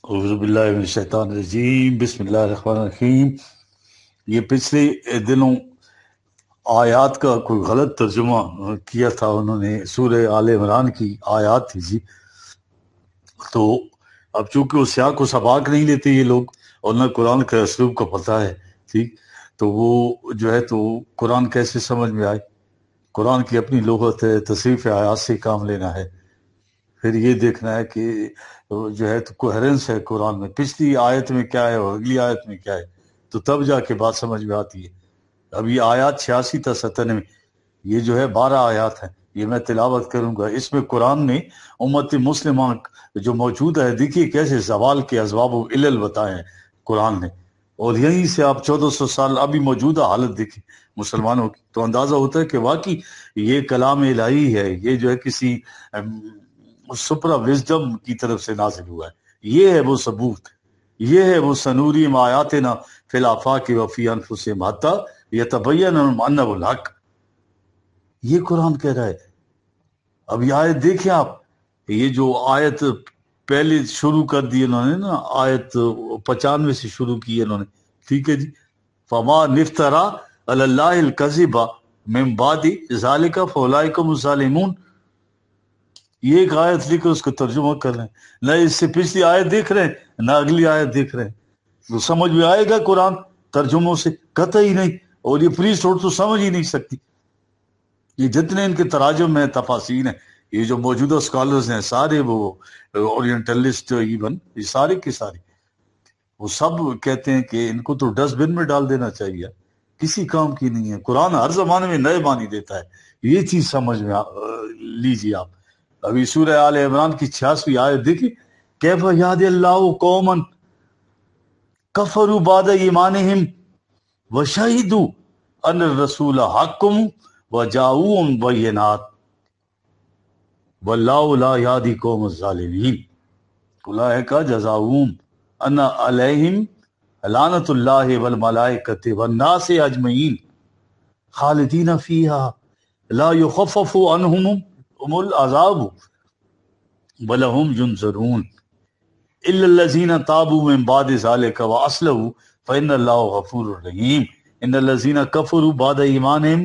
اعوذ باللہ من الشیطان الرجیم، بسم اللہ الرحمن الرحیم۔ یہ پچھلے دنوں آیات کا کوئی غلط ترجمہ کیا تھا انہوں نے، سورہ آل عمران کی آیات تھی جی۔ تو اب چونکہ وہ سیاق و سباق نہیں لیتے یہ لوگ، اور نہ قرآن کا اسلوب کا پتہ ہے، ٹھیک، تو وہ جو ہے تو قرآن کیسے سمجھ میں آئے؟ قرآن کی اپنی لغت ہے، تصریف آیات سے کام لینا ہے، پھر یہ دیکھنا ہے کہ جو ہے تو کوہرنس ہے قرآن میں، پچھلی آیت میں کیا ہے اور اگلی آیت میں کیا ہے، تو تب جا کے بات سمجھ میں آتی ہے۔ اب یہ آیات 86 تا 97، یہ جو ہے 12 آیات ہیں، یہ میں تلاوت کروں گا۔ اس میں قرآن نے امت مسلمہ جو موجود ہے، دیکھیے کیسے زوال کے اسباب و علل بتائے ہیں قرآن نے، اور یہیں سے آپ 1400 سال ابھی موجودہ حالت دیکھیں مسلمانوں کی، تو اندازہ ہوتا ہے کہ واقعی یہ کلام الہی ہے، یہ جو ہے کسی سپرا وزڈم کی طرف سے نازل ہوا ہے۔ یہ ہے وہ ثبوت، یہ ہے وہ سنوریم آیاتنا فی الآفاق وفی انفسہم حتی یتبین لہم انہ الحق، یہ قرآن کہہ رہا ہے۔ اب یہ آیت دیکھیں آپ، یہ جو آیت پہلے شروع کر دی انہوں نے نا، آیت 95 سے شروع کی انہوں نے، ٹھیک ہے جی۔ فما نفترا علی اللہ الکذب من بعد ذالک فاولئک هم الظالمون، یہ ایک آیت لے کر اس کا ترجمہ کر رہے ہیں، نہ اس سے پچھلی آیت دیکھ رہے ہیں نہ اگلی آیت دیکھ رہے ہیں۔ تو سمجھ میں آئے گا قرآن ترجموں سے؟ قطعی نہیں، اور یہ پریسٹ ہوڈ تو سمجھ ہی نہیں سکتی۔ یہ جتنے ان کے تراجم ہیں، تفاسیر ہیں، یہ جو موجودہ اسکالرز ہیں سارے، وہ اورینٹلسٹ ایون، یہ سارے کے سارے وہ سب کہتے ہیں کہ ان کو تو ڈسٹ بن میں ڈال دینا چاہیے، کسی کام کی نہیں ہے۔ قرآن ہر زمانے میں نئے معنی دیتا ہے، یہ چیز سمجھ میں لیجیے آپ۔ ابھی سورہ آل عمران کی 86 آیت دیکھیں، کیف یہد اللہ قوما کفروا بعد ایمانہم وشہدوا ان الرسول حق وجاؤہم بینات واللہ لا یہدی قوم الظالمین اولئک جزاؤہم ان علیہم لعنۃ اللہ والملائکۃ والناس اجمعین خالدین فیہا لا یخفف عنہم العذاب وَلَهُمْ يُنْصَرُونَ إِلَّا الَّذِينَ تَابُوا مِن بَعْدِ ذَلِكَ وَأَصْلَحُوا فَإِنَّ اللَّهَ غَفُورٌ رَحِيمٌ إِنَّ الَّذِينَ كَفَرُوا بَعْدَ إِيمَانِهِمْ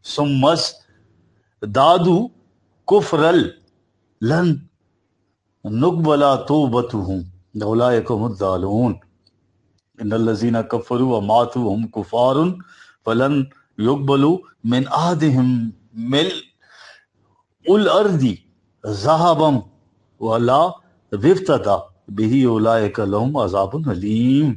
ثُمَّ ازْدَادُوا كُفْرًا لَن نُقْبَلَ تَوْبَتُهُمْ أُولَئِكَ هُمُ الضَّالُّونَ إِنَّ الَّذِينَ كَفَرُوا وَمَاتُوا وَهُمْ كُفَّارٌ فَلَن يُقْبَلَ مِنْ أَحَدِهِمْ مِلْءُ الْأَرْضِ ذَهَبًا وَلَا وَافْتَدَى بِهِ أُولَئِكَ لَهُمْ عَذَابٌ أَلِيمٌ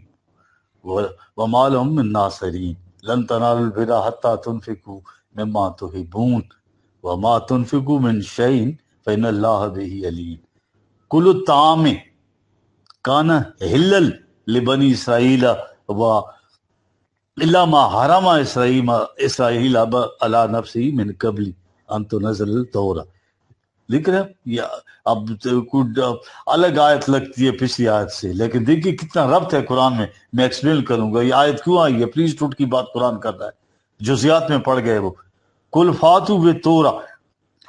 وَمَا لَهُم مِّن نَّاصِرِينَ لَن تَنَالُوا الْبِرَّ حَتَّىٰ تُنفِقُوا مِمَّا تُحِبُّونَ وَمَا تُنفِقُوا مِن شَيْءٍ فَإِنَّ اللَّهَ بِهِ عَلِيمٌ كُلُّ الطَّعَامِ كَانَ حِلًّا لِبَنِي إِسْرَائِيلَ إِلَّا مَا حَرَمَ إِسْرَائِيلُ عَلَىٰ نَفْسِهِ مِن قَبْلِ أَن تُنَزَّلَ التَّوْرَاةُ۔ لکھ رہے ہیں یہ اب کچھ الگ آیت لگتی ہے پچھلی آیت سے، لیکن دیکھیے کتنا ربط ہے قرآن میں ایکسپلین کروں گا یہ آیت کیوں آئی ہے۔ پلیز ٹوٹ کی بات قرآن کر رہا ہے، جزیات میں پڑ گئے وہ۔ کل فاتو بالتوراۃ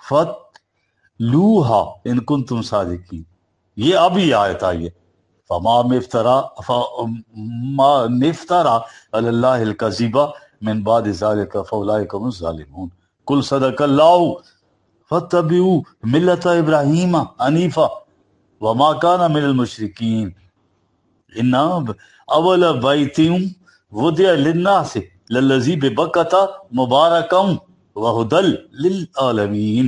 فاتلوہا ان کنتم صادقین، یہ اب یہ آیت آئی ہے۔ فما نفترا علی اللہ الکذب من بعد ذلک فاولئک هم الظالمون قل صدق اللہ فاتبعوا ملت ابراہیم حنیفا وما کان من المشرکین ان اول بیت وضع للناس للذی ببکۃ مبارکا وہدی للعالمین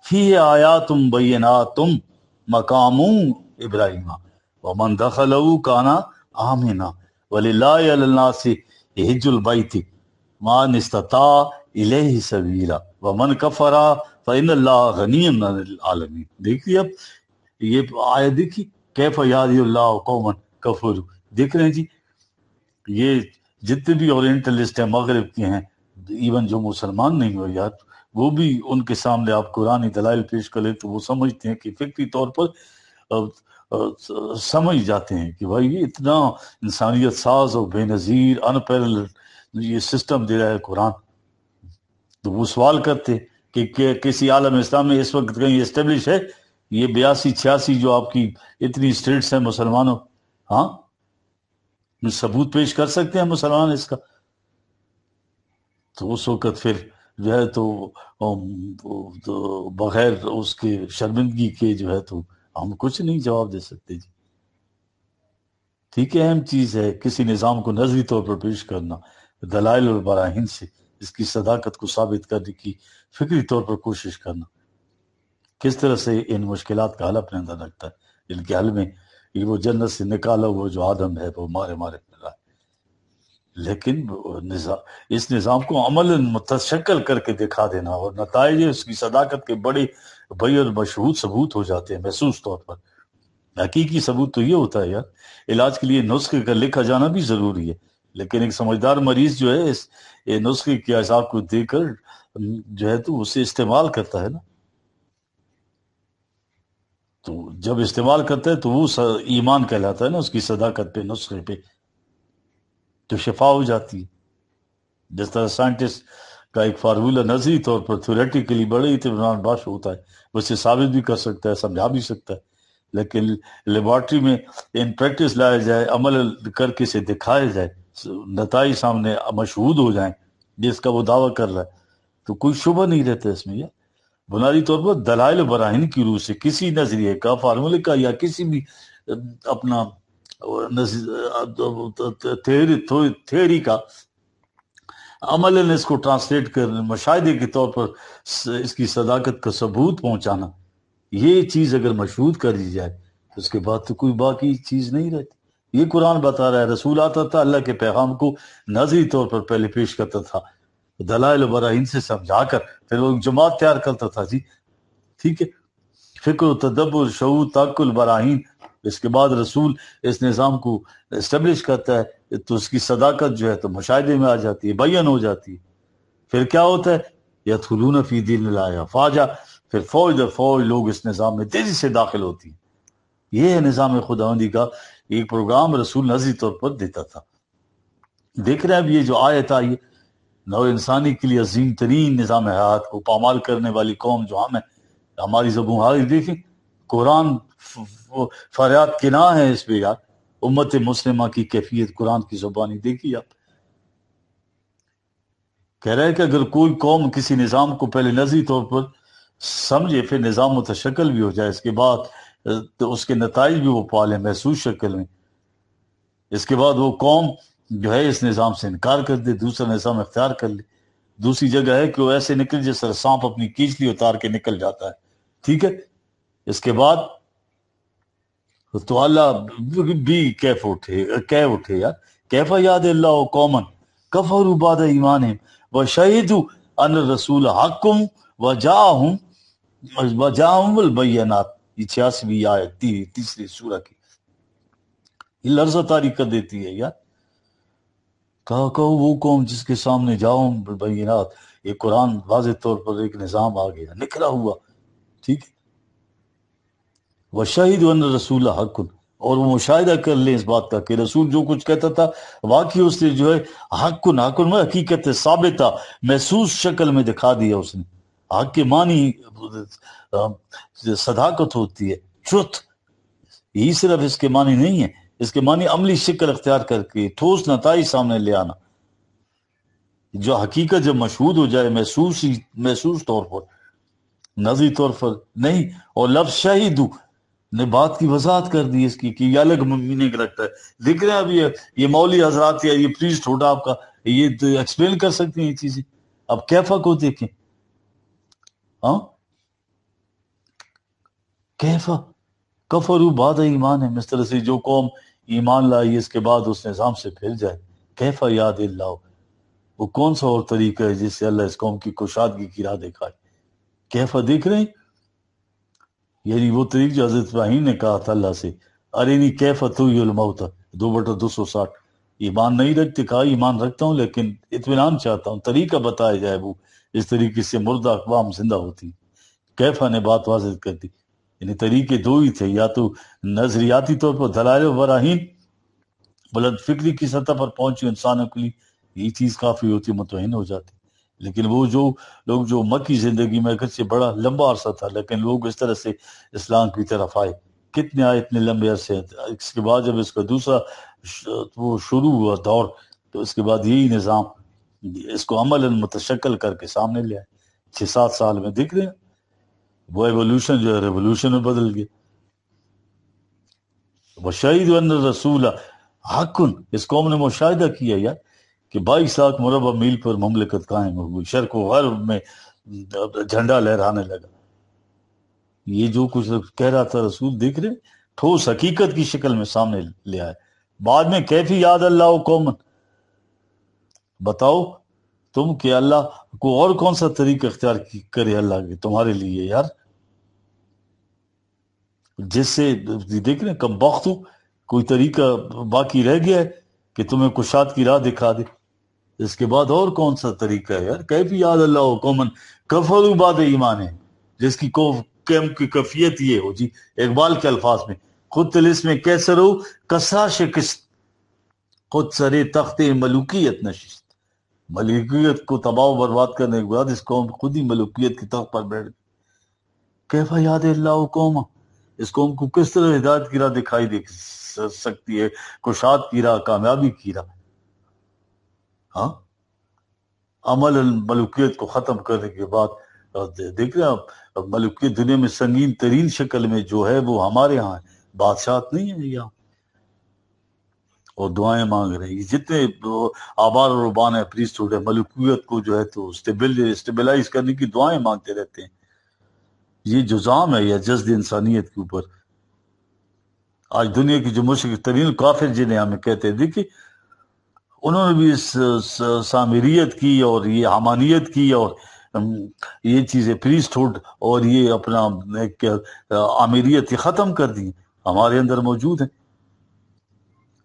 فیہ آیات بینات مقام ابراہیم ومن دخلہ کان آمنا وللہ علی الناس حج البیت من استطاع الیہ سبیلا ومن کفر فإن اللہ غنی عن العالمین۔ دیکھیے اب یہ آیت دیکھیے، کیف یہدی اللہ قوما کفروا، دیکھ رہے ہیں جی۔ یہ جتنے بھی اورینٹلسٹ ہیں مغرب کے ہیں، ایون جو مسلمان نہیں ہو یار، وہ بھی ان کے سامنے آپ قرآنی دلائل پیش کریں تو وہ سمجھتے ہیں کہ فکری طور پر سمجھ جاتے ہیں کہ بھائی یہ اتنا انسانیت ساز اور بے نظیر ان پیرلل یہ سسٹم دے رہا ہے قرآن، تو وہ سوال کرتے کہ کسی عالم اسلام میں اس وقت کہیں اسٹیبلش ہے یہ 82-86 جو آپ کی اتنی اسٹیٹس ہیں مسلمانوں؟ ہاں ثبوت پیش کر سکتے ہیں مسلمان اس کا؟ تو اس وقت پھر جو ہے تو بغیر اس کے شرمندگی کے جو ہے تو ہم کچھ نہیں جواب دے سکتے جی. ٹھیک ہے، اہم چیز ہے کسی نظام کو نظری طور پر پیش کرنا، دلائل اور براہین سے اس کی صداقت کو ثابت کرنے کی فکری طور پر کوشش کرنا. کس طرح سے ان مشکلات کا حل اپنے اندر رکھتا ہے، ان کے حل میں یہ وہ جنت سے نکالا وہ جو آدم ہے وہ مارے مارے پھر رہا ہے. لیکن اس نظام کو عملاً متشکل کر کے دکھا دینا اور نتائج اس کی صداقت کے بڑے بڑے اور مشہود ثبوت ہو جاتے ہیں محسوس طور پر. حقیقی ثبوت تو یہ ہوتا ہے یار، علاج کے لیے نسخے کا لکھا جانا بھی ضروری ہے، لیکن ایک سمجھدار مریض جو ہے اس نسخے کے اعضاء کو دے کر جو ہے تو اسے استعمال کرتا ہے نا. تو جب استعمال کرتا ہے تو وہ ایمان کہلاتا ہے نا، اس کی صداقت پہ، نسخے پہ، تو شفا ہو جاتی ہے. جس طرح سائنٹسٹ کا ایک فارمولہ نظری طور پر تھیوریٹیکلی بڑے اطمینان بخش ہوتا ہے، وہ اسے ثابت بھی کر سکتا ہے، سمجھا بھی سکتا ہے، لیکن لیبارٹری میں ان پریکٹس لایا جائے، عمل کر کے اسے دکھایا جائے، نتائج سامنے مشہود ہو جائیں جس کا وہ دعویٰ کر رہا ہے، تو کوئی شبہ نہیں رہتا اس میں. یا بنیادی طور پر دلائل و براہین کی روح سے کسی نظریے کا، فارمولے کا، یا کسی بھی اپنا تھیوری کا عملاً اس کو ٹرانسلیٹ کرنے، مشاہدے کے طور پر اس کی صداقت کا ثبوت پہنچانا، یہ چیز اگر مشہود کر دی جائے تو اس کے بعد تو کوئی باقی چیز نہیں رہتی. یہ قرآن بتا رہا ہے، رسول آتا تھا اللہ کے پیغام کو نظری طور پر پہلے پیش کرتا تھا، دلائل و براہین سے سمجھا کر پھر وہ جماعت تیار کرتا تھا جی. ٹھیک ہے، فکر و تدبر، شعور، تعقل، براہین، اس کے بعد رسول اس نظام کو اسٹیبلش کرتا ہے تو اس کی صداقت جو ہے تو مشاہدے میں آ جاتی ہے، بیان ہو جاتی ہے. پھر کیا ہوتا ہے، یدخلون فی دین اللہ افواجا، پھر فوج در فوج لوگ اس نظام میں تیزی سے داخل ہوتی ہیں. یہ ہے نظام خداوندی کا ایک پروگرام رسول نظری طور پر دیتا تھا. دیکھ رہے ہیں اب یہ جو آیت آئی، نو انسانی کے لیے عظیم ترین نظام حیات کو پامال کرنے والی قوم جو ہم ہیں، ہماری زبوں حالی دیکھیں، قرآن فریاد کنا ہے اس پہ یار. امت مسلمہ کی کیفیت قرآن کی زبانی دیکھیے آپ. کہہ رہے ہیں کہ اگر کوئی قوم کسی نظام کو پہلے نظری طور پر سمجھے، پھر نظام متشکل بھی ہو جائے، اس کے بعد تو اس کے نتائج بھی وہ پالے محسوس شکل میں، اس کے بعد وہ قوم جو ہے اس نظام سے انکار کر دے، دوسرا نظام اختیار کر لے. دوسری جگہ ہے کہ وہ ایسے نکل جس طرح سانپ اپنی کیچلی اتار کے نکل جاتا ہے. ٹھیک ہے، اس کے بعد تو اللہ بھی کیف اٹھے یار. کیف یاد اللہ قومن کفروا بعد ایمانہم وشہدوا ان الرسول حق وجاءہم البینات. یہ 86ویں آیت تیسری سورہ کی، یہ لرزہ طاری کر دیتی ہے یار. کہو وہ قوم جس کے سامنے جاؤ بالبینات، یہ قرآن واضح طور پر ایک نظام آ گیا نکلا ہوا. ٹھیک ہے، وَشَهِدُ أَنَّ الرَّسُولَ حَقٌّ، اور وہ مشاہدہ کر لیں اس بات کا کہ رسول جو کچھ کہتا تھا واقعی اس نے جو ہے حق میں حقیقت ثابت تھا، محسوس شکل میں دکھا دیا اس نے. حق کے معنی صداقت ہوتی ہے، ٹروتھ. یہی صرف اس کے معنی نہیں ہے، اس کے معنی عملی شکل اختیار کر کے ٹھوس نتائج سامنے لے آنا. جو حقیقت جب مشہود ہو جائے محسوس طور پر، نظری طور پر نہیں. اور لفظ شہیدو نے بات کی وضاحت کر دی اس کی کہ یہ الگ میننگ رکھتا ہے. دیکھ رہے ہیں اب یہ مولوی حضرات یا یہ پریسٹ ہوتا آپ کا، یہ ایکسپلین کر سکتے ہیں یہ چیزیں. اب کیفا کو دیکھیں، ہاں کیفا کفروا بعد ایمان ہے، اس طرح سے جو قوم ایمان لائی اس کے بعد اس نظام سے پھر جائے. کیفا یاد اللہ، وہ کون سا اور طریقہ ہے جس سے اللہ اس قوم کی کشادگی کی راہ دکھائے. کیفا دیکھ رہے ہیں، یعنی وہ طریق جو حضرت ابراہیم نے کہا تھا اللہ سے، ارینی کیفا تحیی الموتى 2/260. ایمان نہیں رکھتے، کہا ایمان رکھتا ہوں لیکن اطمینان چاہتا ہوں، طریقہ بتایا جائے وہ اس طریقے سے مردہ اقوام زندہ ہوتی. کیفا نے بات واضح کر دی. یعنی طریقے دو ہی تھے، یا تو نظریاتی طور پر دلائل و براہین بلند فکری کی سطح پر پہنچی انسانوں کے لیے، یہ چیز کافی ہوتی، مطمئن ہو جاتی. لیکن وہ جو لوگ جو مکی زندگی میں اگرچہ بڑا لمبا عرصہ تھا لیکن لوگ اس طرح سے اسلام کی طرف آئے، کتنے آئے اتنے لمبے عرصے. اس کے بعد جب اس کا دوسرا وہ شروع ہوا دور، تو اس کے بعد یہی نظام اس کو عملاً متشکل کر کے سامنے لے آئے. 6-7 سال میں دیکھ رہے ہیں وہ ایولیوشن جو ہے ریولوشن میں بدل گیا. وشہید ان رسول حق، اس قوم نے مشاہدہ کیا یار کہ 22 لاکھ مربع میل پر مملکت قائم ہو گئی، شرق و غرب میں جھنڈا لہرانے لگا. یہ جو کچھ کہہ رہا تھا رسول، دیکھ رہے ٹھوس حقیقت کی شکل میں سامنے لے آئے. بعد میں کیفی یاد اللہ قومن، بتاؤ تم کہ اللہ کو اور کون سا طریقہ اختیار کرے اللہ کے تمہارے لیے یار، جس سے دیکھ رہے کم بخت ہو، کوئی طریقہ باقی رہ گیا ہے کہ تمہیں کشاد کی راہ دکھا دے. اس کے بعد اور کون سا طریقہ ہے یار؟ کیفی یاد اللہ قومن کفروا بعد ایمان ہے، جس کی کی کفیت یہ ہو جی اقبال کے الفاظ میں، خود تلس میں کیسر ہو کسرا شکست، خود سرے تخت ملوکیت نشست. ملوکیت کو تباہ و برباد کرنے کے بعد اس قوم خود ہی ملوکیت کی تخت پر بیٹھ گئی. کیفا یاد اللہ قوم، اس قوم کو کس طرح ہدایت کی راہ دکھائی دے سکتی ہے، کشاد کی راہ، کامیابی کی راہ. ہاں عمل ملوکیت کو ختم کرنے کے بعد دیکھ رہے ہیں ملوکیت دنیا میں سنگین ترین شکل میں جو ہے وہ ہمارے ہاں ہے، بادشاہت نہیں ہے یہاں. اور دعائیں مانگ رہے ہیں جتنے آبار اور ربان ہے پریسٹہوڈ ہے، ملوکیت کو جو ہے تو اسٹیبلائز کرنے کی دعائیں مانگتے رہتے ہیں. یہ جو جزام ہے یا جذب انسانیت کے اوپر آج دنیا کی جو مشرک ترین کافر جنہیں ہمیں کہتے ہیں، دیکھیے انہوں نے بھی اس سامریت کی اور یہ حمانیت کی اور یہ چیزیں پریسٹہوڈ اور یہ اپنا آمیریت یہ ختم کر دی، ہمارے اندر موجود ہیں.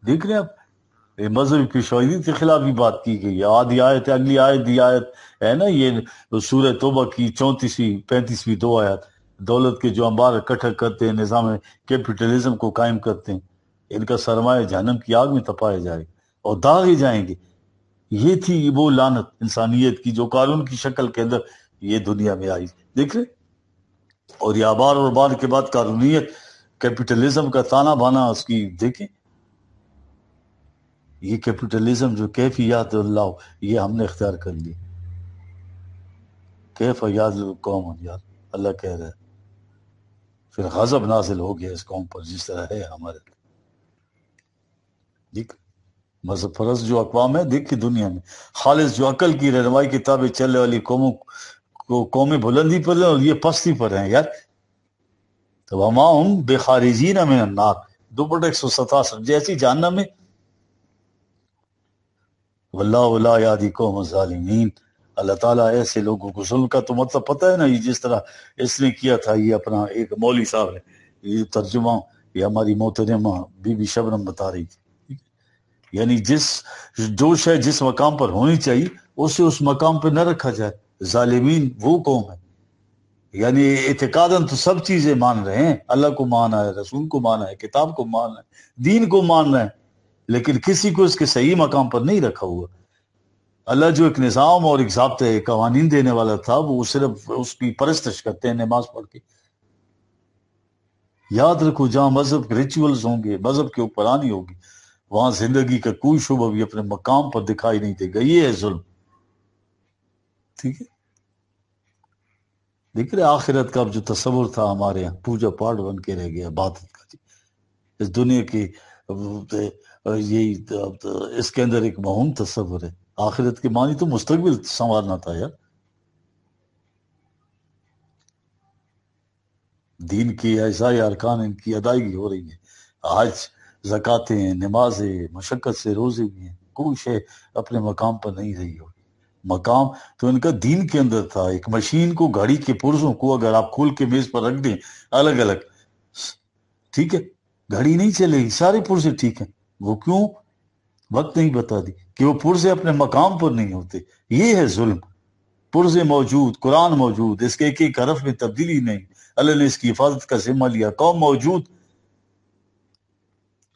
دیکھ رہے ہیں آپ یہ مذہبی پیشوائی کے خلاف بھی بات کی گئی ہے. آدھی آیت اگلی آیت دی آیت ہے نا، یہ سورہ توبہ کی 34ویں 35ویں 2 آیات، دولت کے جو انبار اکٹھا کرتے ہیں، نظام کیپٹلزم کو قائم کرتے ہیں، ان کا سرمایہ جہنم کی آگ میں تپائے جائے اور داغے جائیں گے. یہ تھی وہ لعنت انسانیت کی جو قانون کی شکل کے اندر یہ دنیا میں آئی. دیکھ رہے اور یہ آبار اور بار کے بعد قانونیت کیپٹلزم کا تانا بانا اس کی دیکھیں. یہ کیپٹلزم جو کیفی یاد اللہ یہ ہم نے اختیار کر لی. کیف یاد قوم یار اللہ کہہ رہا ہے، پھر غضب نازل ہو گیا اس قوم پر جس طرح ہے ہمارے. دیکھ مذہب پرست جو اقوام ہے دیکھ دنیا میں خالص جو عقل کی رہنمائی کتابیں چلنے والی قوموں کو قومیں بلندی پر ہیں اور یہ پستی پر ہیں یار. تو وما ہم بے خارجین من النار 2:167 جیسی جہنم میں. واللہ لا یہدی قوم الظالمین، اللہ تعالیٰ ایسے لوگوں کو ظلم کا تو مطلب پتہ ہے نا، یہ جس طرح اس نے کیا تھا، یہ اپنا ایک مولوی صاحب ہے یہ ترجمہ یہ ہماری محترمہ بی بی شبنم بتا رہی تھی. یعنی جو شے جس مقام پر ہونی چاہیے اسے اس مقام پہ نہ رکھا جائے. ظالمین وہ قوم ہے، یعنی اعتقاداً تو سب چیزیں مان رہے ہیں، اللہ کو مانا ہے، رسول کو مانا ہے، کتاب کو مانا ہے، دین کو ماننا ہے، لیکن کسی کو اس کے صحیح مقام پر نہیں رکھا ہوا. اللہ جو ایک نظام اور ایک ضابطے قوانین دینے والا تھا وہ صرف اس کی پرستش کرتے ہیں نماز پڑھ کے. یاد رکھو جہاں مذہب کے ریچولز ہوں گے، مذہب کے اوپرانی ہوگی، وہاں زندگی کا کوئی شعبہ بھی اپنے مقام پر دکھائی نہیں دے گا. یہ ہے ظلم. ٹھیک ہے دیکھ رہے آخرت کا جو تصور تھا ہمارے یہاں پوجا پاٹ بن کے رہ گیا عبادت کا. اس دنیا کی یہی اس کے اندر ایک مہم تصور ہے. آخرت کے معنی تو مستقبل سنوارنا تھا یار. دین کی اعضاء ارکان ان کی ادائیگی ہو رہی ہے، حج، زکاتیں، نمازیں، مشقت سے روزے بھی ہیں، کوئی شے اپنے مقام پر نہیں رہی ہو. مقام تو ان کا دین کے اندر تھا. ایک مشین کو گاڑی کے پرزوں کو اگر آپ کھول کے میز پر رکھ دیں الگ الگ، ٹھیک ہے گھڑی نہیں چلے گی، سارے پرزے ٹھیک ہیں. وہ کیوں؟ وقت نہیں بتا دی کہ وہ پرزے اپنے مقام پر نہیں ہوتے. یہ ہے ظلم. پرزے موجود، قرآن موجود، اس کے ایک ایک حرف میں تبدیلی نہیں، اللہ نے اس کی حفاظت کا ذمہ لیا. قوم موجود،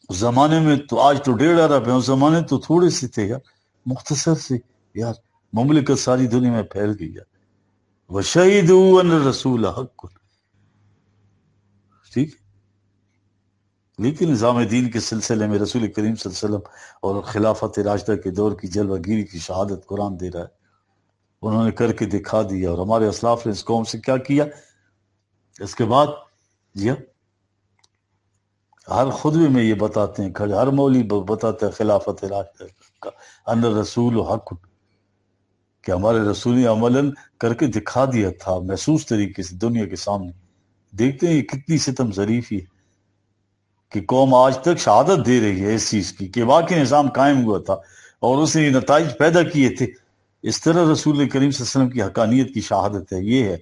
اس زمانے میں تو آج تو 1.5 ارب ہے، اس زمانے تو تھوڑے سے تھے یار، مختصر سے یار. مملکت ساری دنیا میں پھیل گئی ہے. وَشَهِدُوا أَنَّ الرَّسُولَ حَقٌّ. ٹھیک. لیکن نظام دین کے سلسلے میں رسول کریم صلی اللہ علیہ وسلم اور خلافت راشدہ کے دور کی جلوہ گیری کی شہادت قرآن دے رہا ہے. انہوں نے کر کے دکھا دیا. اور ہمارے اسلاف نے اس قوم سے کیا کیا اس کے بعد؟ جی ہر خطبے میں یہ بتاتے ہیں، ہر مولوی بتاتا ہے خلافت راشدہ کا ان رسول حق، کہ ہمارے رسول نے عملاً کر کے دکھا دیا تھا محسوس طریقے سے دنیا کے سامنے. دیکھتے ہیں یہ کتنی ستم ظریفی ہے کہ قوم آج تک شہادت دے رہی ہے اس چیز کی کہ واقعی نظام قائم ہوا تھا اور اس نے یہ نتائج پیدا کیے تھے. اس طرح رسول کریم صلی اللہ علیہ وسلم کی حقانیت کی شہادت ہے. یہ ہے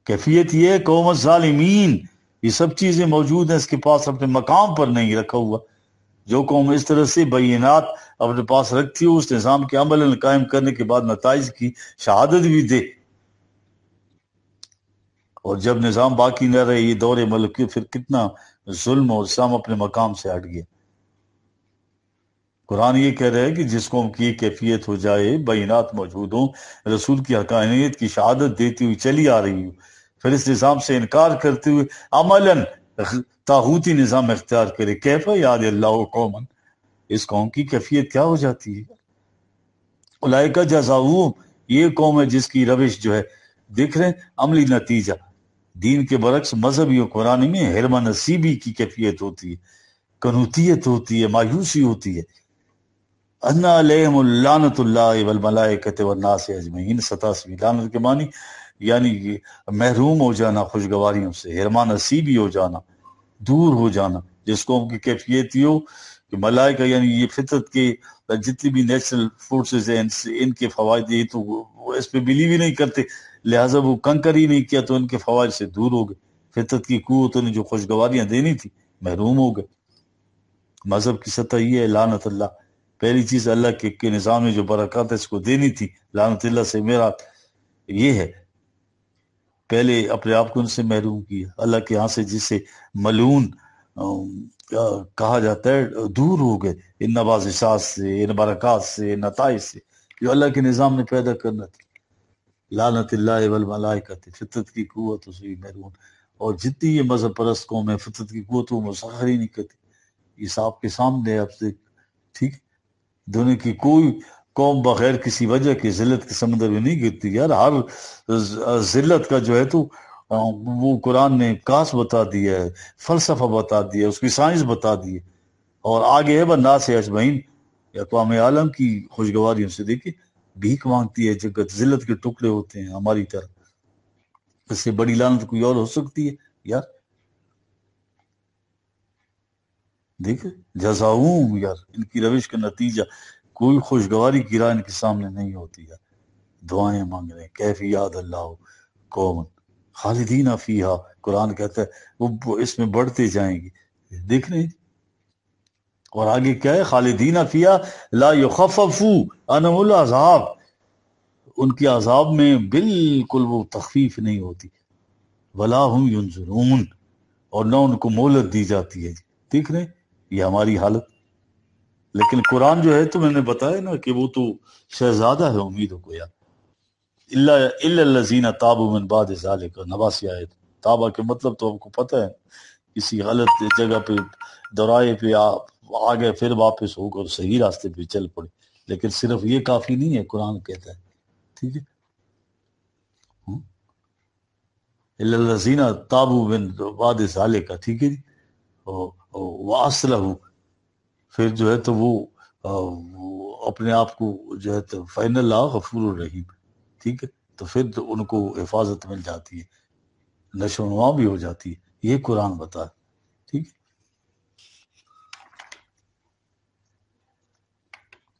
کیفیت، یہ ہے قوم الظالمین. یہ سب چیزیں موجود ہیں اس کے پاس، اپنے مقام پر نہیں رکھا ہوا. جو قوم اس طرح سے بینات اپنے پاس رکھتی ہو، اس نظام کے عمل قائم کرنے کے بعد نتائج کی شہادت بھی دے، اور جب نظام باقی نہ رہے یہ دور ملک کے، پھر کتنا ظلم اور اسلام اپنے مقام سے ہٹ گیا. قرآن یہ کہہ رہا ہے کہ جس قوم کی کیفیت ہو جائے، بینات موجود ہوں، رسول کی حقانیت کی شہادت دیتی ہوئی چلی آ رہی ہوں، پھر اس نظام سے انکار کرتے ہوئے عملاً طاغوتی نظام اختیار کرے، کیف یاد اللہ قومن، اس قوم کی کیفیت کیا ہو جاتی ہے؟ اولئک جزاؤہم، یہ قوم ہے جس کی روش جو ہے، دیکھ رہے ہیں عملی نتیجہ. دین کے برعکس مذہبی و قرآن میں حرمہ نصیبی کی کیفیت ہوتی ہے، کنوتیت ہوتی ہے، مایوسی ہوتی ہے. ان علیہم لعنت اللہ والملائکۃ والناس اجمعین. 87 لعنت کے معنی یعنی کہ محروم ہو جانا خوشگواریوں سے، حرمہ نصیبی ہو جانا، دور ہو جانا. جس قوم کی کیفیت یہ ہو کہ ملائکہ یعنی یہ فطرت کے جتنی بھی نیچرل فورسز ہیں ان کے فوائد، یہ تو وہ اس پہ بلیو ہی نہیں کرتے، لہٰذا وہ کنکر ہی نہیں کیا تو ان کے فوائد سے دور ہو گئے. فطرت کی قوتوں نے جو خوشگواریاں دینی تھی محروم ہو گئے. مذہب کی سطح یہ ہے لعنت اللہ. پہلی چیز اللہ کے نظام میں جو برکات ہے اس کو دینی تھی، لعنت اللہ سے میرا یہ ہے پہلے اپنے آپ کو ان سے محروم کیا. اللہ کے ہاں سے جسے ملعون کہا جاتا ہے دور ہو گئے ان نوازشات سے، ان برکات سے، نتائج سے جو اللہ کے نظام نے پیدا کرنا تھی. لعنت اللہ والملائکۃ، فطرت کی قوتوں سے محروم. اور جتنی یہ مذہب پرست قوم ہے فطرت کی قوتوں مسخر ہی نہیں کرتی. یہ صاحب کے سامنے ہے آپ سے. ٹھیک، دنیا کی کوئی قوم بغیر کسی وجہ کی ذلت کے سمندر میں نہیں گرتی. یار ہر ذلت کا جو ہے تو وہ قرآن نے کاس بتا دیا ہے، فلسفہ بتا دیا ہے، اس کی سائنس بتا دی ہے. اور آگے ہے والناس اجمعین، اقوام عالم کی خوشگواریوں سے. دیکھیں بھیک مانگتی ہے جگت، ذلت کے ٹکڑے ہوتے ہیں ہماری طرح. اس سے بڑی لعنت کوئی اور ہو سکتی ہے یار؟ دیکھ جزاؤں یار، ان کی روش کا نتیجہ کوئی خوشگواری کی راہ ان کے سامنے نہیں ہوتی ہے. دعائیں مانگ رہے ہیں کیف یاد اللہ قوم خالدین فیہا. قرآن کہتا ہے وہ اس میں بڑھتے جائیں گے. دیکھ رہے ہیں. اور آگے کیا ہے؟ خالدین فیہا لا یخفف عنہم العذاب، ان کے عذاب میں بالکل وہ تخفیف نہیں ہوتی. ولا ہم ینظرون، اور نہ ان کو مہلت دی جاتی ہے. دیکھ رہے ہیں یہ ہماری حالت. لیکن قرآن جو ہے تو میں نے بتایا نا کہ وہ تو شہزادہ ہے امیدوں کو یار. الا الذین تابوا من بعد ذلک، 89 آیت. تابہ کے مطلب تو آپ کو پتہ ہے، کسی غلط جگہ پہ دورائے پہ آ گئے پھر واپس ہو کر صحیح راستے پہ چل پڑے. لیکن صرف یہ کافی نہیں ہے، قرآن کہتا ہے. ٹھیک ہے، الا الذین تابوا من بعد ذلک. ٹھیک ہے جی. وَأَصْلَحُوا، پھر جو ہے تو وہ اپنے آپ کو جو ہے تو فَإِنَّ اللَّهَ غَفُورٌ الرحیم. ٹھیک ہے، تو پھر تو ان کو حفاظت مل جاتی ہے، نشو و نما بھی ہو جاتی ہے. یہ قرآن بتا. ٹھیک ہے،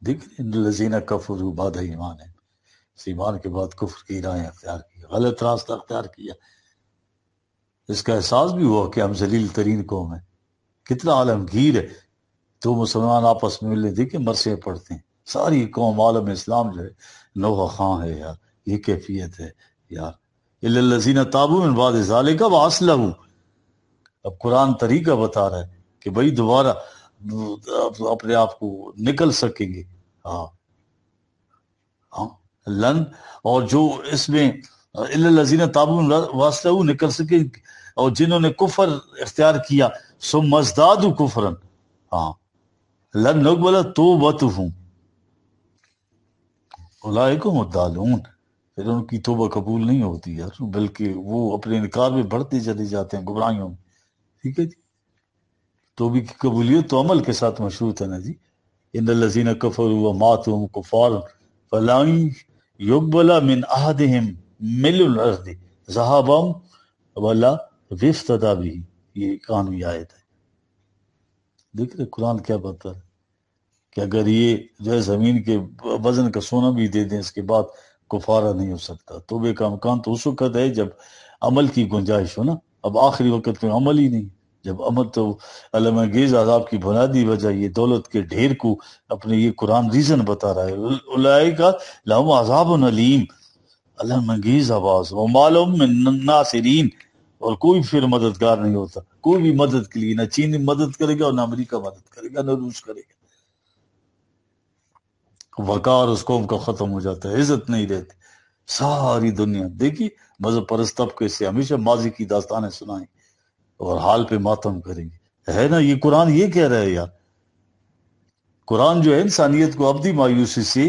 دیکھ ان الذین کفروا بعد ایمانہم، ایمان کے بعد کفر کی راہیں اختیار کی، غلط راستہ اختیار کیا. اس کا احساس بھی ہوا کہ ہم ذلیل ترین قوم ہیں. کتنا عالمگیر ہے. تو مسلمان آپس میں ملنے دیکھیں مرثیے پڑھتے ہیں، ساری قوم عالم اسلام جو ہے نوحہ خاں ہے یار. یہ کیفیت ہے یار. الا الذین تابوا من بعد ذلک واصلحوا. اب قرآن طریقہ بتا رہا ہے کہ بھائی دوبارہ اپنے آپ کو نکل سکیں گے. ہاں ہاں لن، اور جو اس میں الا الذین تابوا واسطہ نکل سکے، اور جنہوں نے کفر اختیار کیا ثم ازدادوا کفرا، ہاں لن نقبل توبتہم اولئک هم الضالون، پھر ان کی توبہ قبول نہیں ہوتی یار، بلکہ وہ اپنے انکار میں بڑھتے چلے جاتے ہیں گمراہیوں میں. ٹھیک ہے جی. توبہ کی قبولیت تو عمل کے ساتھ مشروط ہے نا جی. ان الذین کفروا وماتوا وهم کفار فلن يقبل من احدهم ملء الارض ذهبا ولا افتدى به. یہ قانونی آیت ہے. دیکھ رہے قرآن کیا بتا ہے کہ اگر یہ جو ہے زمین کے وزن کا سونا بھی دے دیں اس کے بعد کفارہ نہیں ہو سکتا. توبے کا امکان تو اس وقت ہے جب عمل کی گنجائش ہو نا. اب آخری وقت میں عمل ہی نہیں. جب عمل تو علم انگیز عذاب کی بنیادی وجہ یہ دولت کے ڈھیر کو اپنے یہ قرآن ریزن بتا رہا ہے. اولئک لہم عذاب علیم، علم انگیز آواز، وما لہم من ناصرین، اور کوئی پھر مددگار نہیں ہوتا. کوئی بھی مدد کے لیے نہ چین مدد کرے گا اور نہ امریکہ مدد کرے گا نہ روس کرے گا. وقار اس قوم کا ختم ہو جاتا ہے، عزت نہیں رہتی. ساری دنیا دیکھیے مذہب پرست طبقے سے ہمیشہ ماضی کی داستانیں سنائیں اور حال پہ ماتم کریں گے. ہے نا یہ قرآن یہ کہہ رہا ہے یار. قرآن جو ہے انسانیت کو ابدی مایوسی سے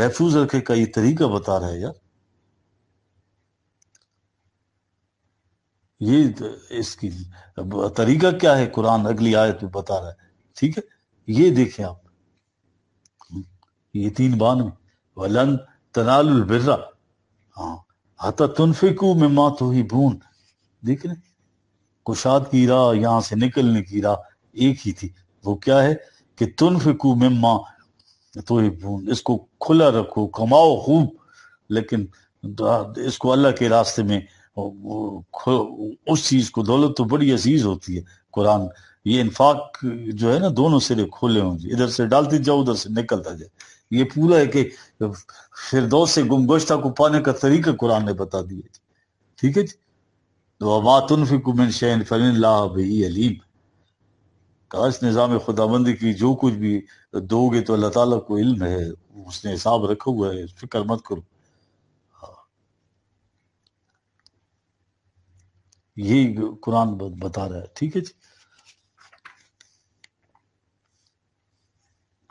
محفوظ رکھے کا یہ طریقہ بتا رہا ہے یار. یہ اس کی طریقہ کیا ہے قرآن اگلی آیت میں بتا رہا ہے. ٹھیک ہے یہ دیکھیں آپ، یہ 3 بان میں وَلَن تَنَالُوا الْبِرَّ ہاں حَتَّى تُنْفِقُوا مِمَّا تُحِبُّونَ. دیکھ رہے کشاد کی راہ، یہاں سے نکلنے کی راہ ایک ہی تھی. وہ کیا ہے کہ تنفقوا مما تحبون، اس کو کھلا رکھو، کماؤ خوب، لیکن اس کو اللہ کے راستے میں اس چیز کو، دولت تو بڑی عزیز ہوتی ہے. قرآن یہ انفاق جو ہے نا دونوں سرے کھولے ہوں جی، ادھر سے ڈالتے جاؤ ادھر سے نکلتا جائے. یہ پورا ہے کہ فردوس سے گمگشتہ کو پانے کا طریقہ قرآن نے بتا دیا. ٹھیک ہے جی. وَمَا تُنْفِقُوا مِنْ شَيْءٍ فَإِنَّ اللَّهَ بِهِ عَلِيمٌ. کہا اس نظام خدا بندی کی جو کچھ بھی دو گے تو اللہ تعالیٰ کو علم ہے، اس نے حساب رکھا ہوا ہے، فکر مت کرو. یہی قرآن بتا رہا ہے. ٹھیک ہے جی.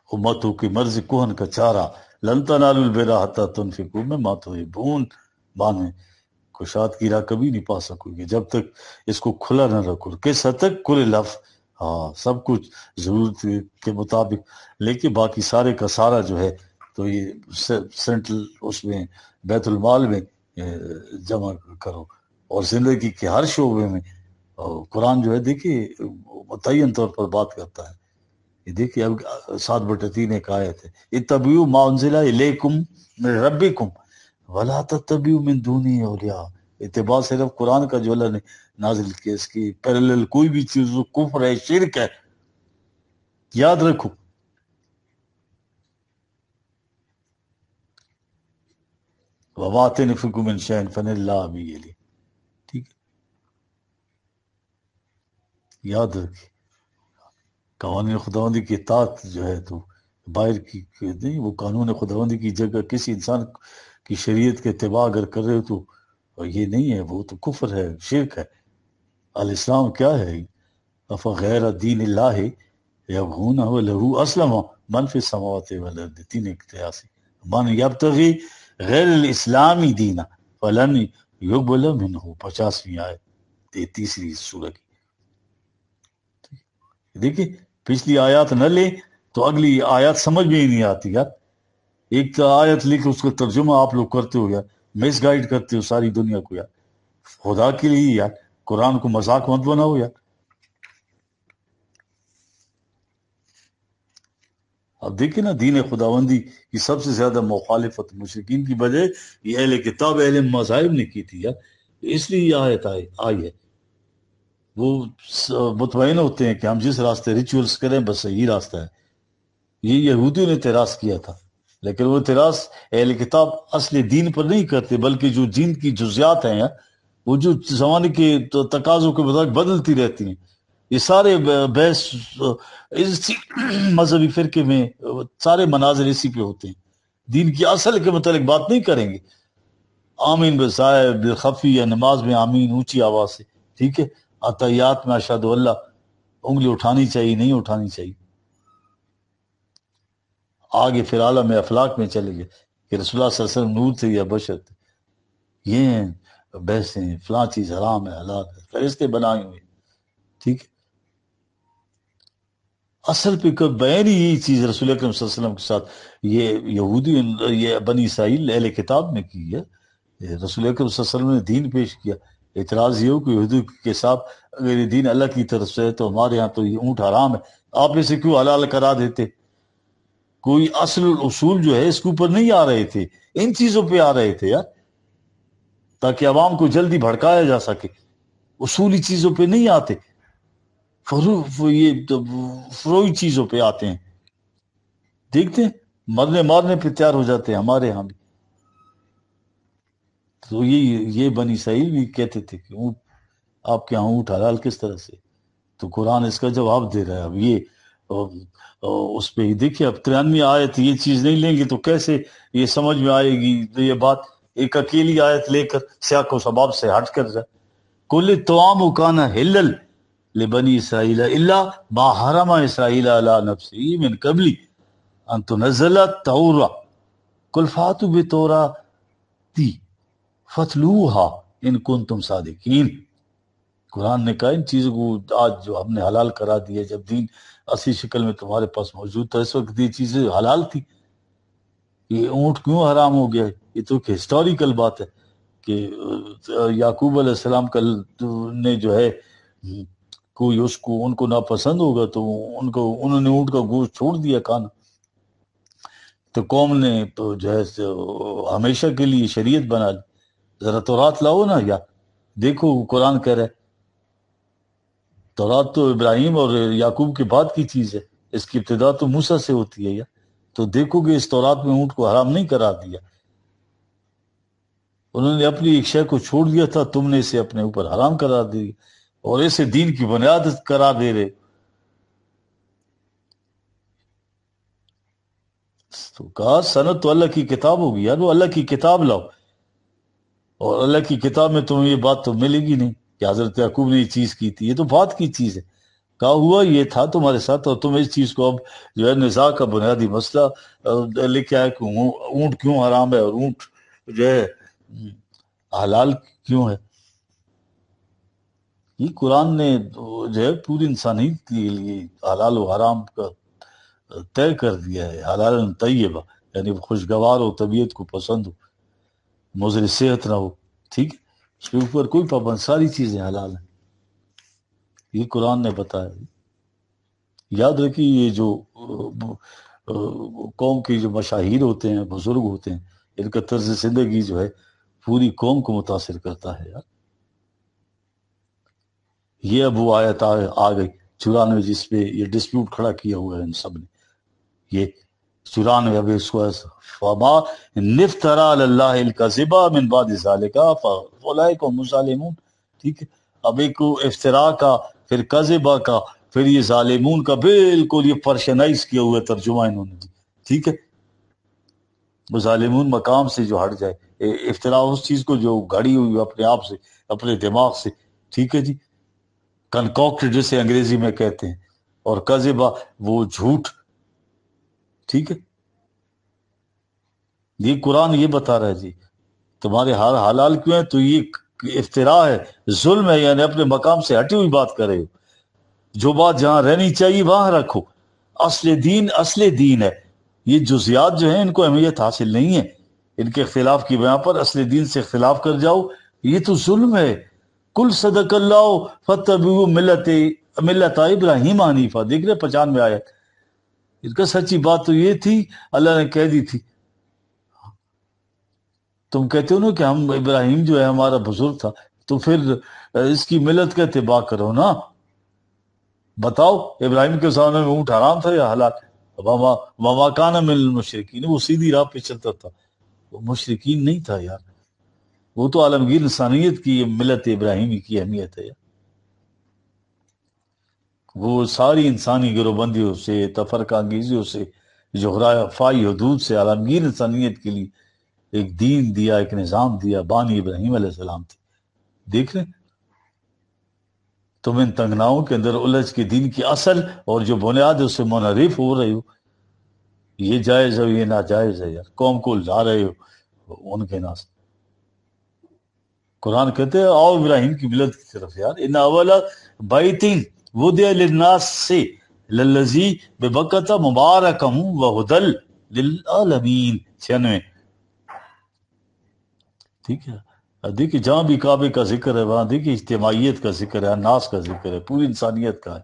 امتوں کی مرض کوہن کا چارہ، لن تنالوا البر حتی تنفقوا مما تحبون. بانے کشاد کی راہ کبھی نہیں پا سکو گے جب تک اس کو کھلا نہ رکھو. کس حد تک؟ کل لف، ہاں سب کچھ ضرورت کے مطابق، لیکن باقی سارے کا سارا جو ہے تو یہ سینٹرل اس میں بیت المال میں جمع کرو. اور زندگی کے ہر شعبے میں قرآن جو ہے دیکھیے متعین طور پر بات کرتا ہے. یہ دیکھیے اب 7/3 ایک آیت ہے، اتبعوا ما انزل الیکم من ربکم ولا تتبعوا من دونہ اولیاء. اتباع صرف قرآن کا جو اللہ نے نازل کیا، اس کی پیرالل کوئی بھی چیز کفر ہے، شرک ہے. یاد رکھو. وما تنفقوا من شیء فإن اللہ بہ علیم. ٹھیک ہے یاد رکھیے. قوانین خداوندی کی اطاعت جو ہے تو باہر کی نہیں، وہ قانون خداوندی کی جگہ کسی انسان کی شریعت کے اتباع اگر کر رہے ہو تو یہ نہیں ہے، وہ تو کفر ہے، شرک ہے. الاسلام کیا ہے؟ افغیر دین اللہ یبغون وله اسلم من فی السماوات والارض. 3 اقتیاسی من یبتغی غیر الاسلامی دینا فلن یقبل منہ. 50ویں آیت، تیسری سورہ کی. دیکھیں پچھلی آیات نہ لے تو اگلی آیات سمجھ میں ہی نہیں آتی یار. ایک آیت لے کے اس کا ترجمہ آپ لوگ کرتے ہو یار، مس گائیڈ کرتے ہو ساری دنیا کو یار. خدا کے لیے یار قرآن کو مذاق مت بناؤ یار. اب دیکھیں نا دین خداوندی کی سب سے زیادہ مخالفت مشرکین کی وجہ یہ اہل کتاب اہل مذاہب نے کی تھی یار. اس لیے یہ آیت آئی ہے. وہ مطمئن ہوتے ہیں کہ ہم جس راستے ریچولز کریں بس صحیح راستہ ہے. یہ یہودیوں نے اعتراض کیا تھا، لیکن وہ اعتراض اہل کتاب اصل دین پر نہیں کرتے، بلکہ جو دین کی جزیات ہیں وہ جو زمانے کے تقاضوں کے مطابق بدلتی رہتی ہیں. یہ سارے بحث اسی مذہبی فرقے میں سارے مناظر اسی پہ ہوتے ہیں. دین کی اصل کے متعلق بات نہیں کریں گے. آمین بسائے بالخفی یا نماز میں آمین اونچی آواز سے، ٹھیک ہے. عطیات میں اشہد اللہ انگلی اٹھانی چاہیے نہیں اٹھانی چاہیے. آگے پھر عالم افلاق میں چلے گئے کہ رسول اللہ صلی اللہ علیہ وسلم نور تھے یا بشر تھے. یہ ہیں بحثیں، فلاں چیز حرام ہے حلال ہے، فرشتے بنائے ہوئے، ٹھیک ہے. اصل پہ بیان ہی یہی چیز رسول اکرم صلی اللہ علیہ وسلم کے ساتھ یہ یہودی، یہ بنی اسرائیل اہل کتاب نے کی ہے. رسول اکرم صلی اللہ علیہ وسلم نے دین پیش کیا. اعتراض یہ ہو کہ یہودی کے ساتھ اگر یہ دین اللہ کی طرف سے ہے تو ہمارے ہاں تو یہ اونٹ حرام ہے، آپ اسے کیوں حلال کرا دیتے؟ کوئی اصل اصول جو ہے اس کے اوپر نہیں آ رہے تھے، ان چیزوں پہ آ رہے تھے یار، تاکہ عوام کو جلدی بھڑکایا جا سکے. اصولی چیزوں پہ نہیں آتے، یہ فروئی چیزوں پہ آتے ہیں. دیکھتے ہیں مرنے مارنے پہ تیار ہو جاتے ہیں ہمارے ہاں بھی. تو یہ بنی اسرائیل بھی کہتے تھے کہ اونٹ آپ کے ہاں اونٹ حلال کس طرح سے؟ تو قرآن اس کا جواب دے رہا ہے. اب یہ اس پہ ہی دیکھیے، اب 93 آیت یہ چیز نہیں لیں گے تو کیسے یہ سمجھ میں آئے گی؟ تو یہ بات ایک اکیلی آیت لے کر سیاق و سباب سے ہٹ کر جائے. کل طعام کان حلل لبنی اسرائیل الا ما حرم اسرائیل علی نفسہ من قبل ان تنزل التوراۃ قل فاتوا بالتوراۃ فتلوها ان کنتم صادقین. قرآن نے کہا ان چیزوں کو آج جو ہم نے حلال کرا دیا، جب دین اصلی شکل میں تمہارے پاس موجود تھا اس وقت یہ چیزیں حلال تھی. یہ اونٹ کیوں حرام ہو گیا ہے؟ یہ تو ایک ہسٹوریکل بات ہے کہ یعقوب علیہ السلام کا نے جو ہے کوئی ان کو ناپسند ہوگا تو انہوں نے اونٹ کا گوشت چھوڑ دیا کھانا. تو قوم نے تو جو ہے ہمیشہ کے لیے شریعت بنا لی. ذرا تورات لاؤ نا، یا دیکھو قرآن کہہ رہا ہے تورات تو ابراہیم اور یعقوب کے بعد کی چیز ہے، اس کی ابتدا تو موسیٰ سے ہوتی ہے. یا تو دیکھو گے اس تورات میں اونٹ کو حرام نہیں کرا دیا. انہوں نے اپنی ایک شے کو چھوڑ دیا تھا، تم نے اسے اپنے اوپر حرام کرا دی اور اسے دین کی بنیاد قرار دے رہے. تو کہا سند تو اللہ کی کتاب ہوگی یار، وہ اللہ کی کتاب لاؤ، اور اللہ کی کتاب میں تمہیں یہ بات تو ملے گی نہیں کہ حضرت یعقوب نے یہ چیز کی تھی. یہ تو بات کی چیز ہے، کہا ہوا یہ تھا تمہارے ساتھ، اور تم اس چیز کو اب جو ہے نزاع کا بنیادی مسئلہ لے کے آئے کہ اونٹ کیوں حرام ہے اور اونٹ جو ہے حلال کیوں ہے. یہ قرآن نے جو ہے پوری انسانیت کے لیے حلال و حرام کا طے کر دیا ہے. حلال طیبہ یعنی خوشگوار ہو، طبیعت کو پسند ہو، مضر صحت نہ ہو، ٹھیک ہے، اس کے اوپر کوئی پابند، ساری چیزیں حلال ہیں. یہ قرآن نے بتایا. یاد رکھیے یہ جو قوم کے جو مشاہیر ہوتے ہیں، بزرگ ہوتے ہیں، ان کا طرز زندگی جو ہے پوری قوم کو متاثر کرتا ہے یار. یہ اب وہ آیت آ گئی 94 جس پہ یہ ڈسپیوٹ کھڑا کیا ہوا ہے ان سب نے. یہ 94 اب اس کو فما نفترا علی اللہ الکذب من بعد ذالک فاولئک هم الظالمون. ٹھیک ہے، اب ایک افتراء کا، پھر کذبہ کا، پھر یہ ظالمون کا، بالکل یہ پرشنائز کیا ہوا ترجمہ انہوں نے. ٹھیک ہے، وہ ظالمون مقام سے جو ہٹ جائے، افتراء اس چیز کو جو گھڑی ہوئی اپنے آپ سے، اپنے دماغ سے، ٹھیک ہے جی، کنکوکٹ جسے انگریزی میں کہتے ہیں، اور کذبہ وہ جھوٹ. ٹھیک ہے، یہ قرآن یہ بتا رہا ہے جی تمہارے حلال کیوں ہے، تو یہ افتراء ہے، ظلم ہے، یعنی اپنے مقام سے ہٹی ہوئی بات کر رہے ہو. جو بات جہاں رہنی چاہیے وہاں رکھو. اصل دین ہے. یہ جزیات جو ہیں ان کو اہمیت حاصل نہیں ہے، ان کے اختلاف کی بنا پر اصل دین سے اختلاف کر جاؤ، یہ تو ظلم ہے. کل صدق اللہ فتبعوا ملت ابراہیم حنیفہ. دیکھ رہے 95 آیت. ان کا سچی بات تو یہ تھی، اللہ نے کہہ دی تھی. تم کہتے ہو نا کہ ہم ابراہیم جو ہے ہمارا بزرگ تھا، تو پھر اس کی ملت کا اتباع کرو نا. بتاؤ ابراہیم کے زمانے میں اونٹ حرام تھا یا حلال؟ وما کان من المشرکین، وہ سیدھی راہ پہ چلتا تھا، وہ مشرکین نہیں تھا یار. وہ تو عالمگیر انسانیت کی ملت ابراہیمی کی اہمیت ہے. وہ ساری انسانی گروہ بندیوں سے، تفرقہ انگیزیوں سے جغرافائی حدود سے عالمگیر انسانیت کے لیے ایک دین دیا، ایک نظام دیا، بانی ابراہیم علیہ السلام تھی. دیکھ رہے تم ان تنگناؤں کے اندر الجھ کے دین کی اصل اور جو بنیاد ہے اس سے منحرف ہو رہے ہو. یہ جائز ہے، یہ ناجائز ہے یار، قوم کو الجھا رہے ہو ان کے ناس. قرآن کہتے ہیں آؤ ابراہیم کی ملت کی طرف یار. ان اولا بیتین وضع للناس سے للذی ببکۃ مبارکم وہدل للعالمین 96. ٹھیک ہے. دیکھیے جہاں بھی کعبے کا ذکر ہے وہاں دیکھیے اجتماعیت کا ذکر ہے، الناس کا ذکر ہے، پوری انسانیت کا ہے.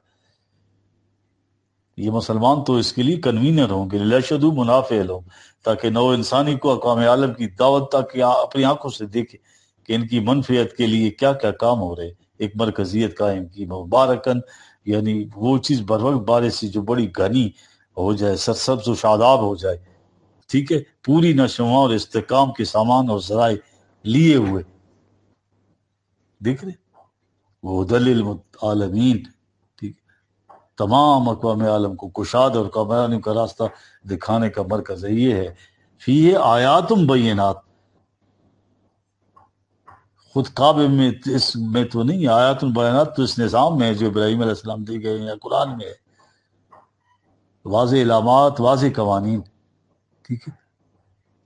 یہ مسلمان تو اس کے لیے کنوینر ہوں گے، لشدو منافع لوں، تاکہ نو انسانی کو اقوام عالم کی دعوت تک اپنی آنکھوں سے دیکھے کہ ان کی منفعت کے لیے کیا کیا کام ہو رہے. ایک مرکزیت قائم کی، مبارکن یعنی وہ چیز بر وقت بارش سے جو بڑی گھنی ہو جائے، سرسبز و شاداب ہو جائے. ٹھیک ہے. پوری نشوواں اور استحکام کے سامان اور ذرائع لیے ہوئے. دیکھ رہے وہ دلیل عالمین. ٹھیک. تمام اقوام عالم کو کشاد اور اقوام عالم کا راستہ دکھانے کا مرکز ہے. یہ ہے فی آیات بینات. خود کعبے میں اس میں تو نہیں، آیات بیانات تو اس نظام میں ہے جو ابراہیم علیہ السلام دی گئے ہیں یا قرآن میں ہے. واضح علامات، واضح قوانین. ٹھیک ہے.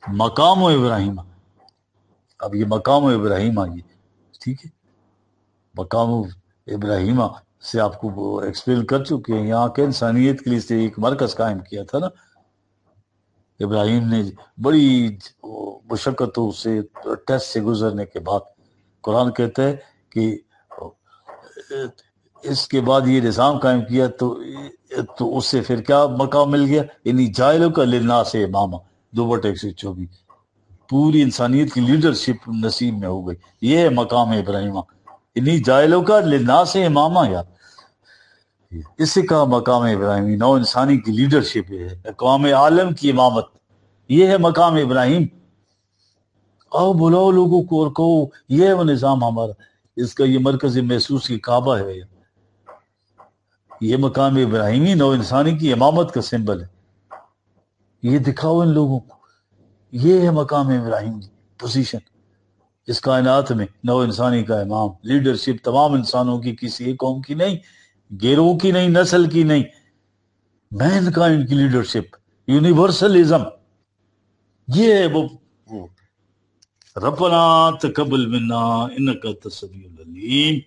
مقام و ابراہیم. اب یہ مقام و ابراہیم آئیے. ٹھیک ہے. مقام ابراہیمہ سے آپ کو ایکسپلین کر چکے ہیں. یہاں کے انسانیت کے لیے سے ایک مرکز قائم کیا تھا نا ابراہیم نے، بڑی مشقتوں سے، ٹیسٹ سے گزرنے کے بعد. قرآن کہتا ہے کہ اس کے بعد یہ نظام قائم کیا تو اس سے پھر کیا مقام مل گیا؟ انی جائلوں کا للناس امامہ 2/124. پوری انسانیت کی لیڈرشپ نصیب میں ہو گئی. یہ ہے مقام ابراہیمہ. انی جائلوں کا للناس امامہ یار. اس سے کہا مقام ابراہیمی، نو انسانی کی لیڈرشپ ہے، اقوام عالم کی امامت. یہ ہے مقام ابراہیم. آؤ بلاؤ لوگوں کو اور کہو یہ ہے وہ نظام ہمارا. اس کا یہ مرکز محسوس کی کعبہ ہے. یہ مقام ابراہیمی نو انسانی کی امامت کا سمبل ہے. یہ دکھاؤ ان لوگوں کو. یہ ہے مقام ابراہیم کی پوزیشن اس کائنات میں. نو انسانی کا امام، لیڈرشپ تمام انسانوں کی، کسی ایک قوم کی نہیں، گیروں کی نہیں، نسل کی نہیں، مین کائنڈ کی لیڈرشپ، یونیورسلزم. یہ ہے وہ ربنا تقبل منا انک انت السمیع العلیم.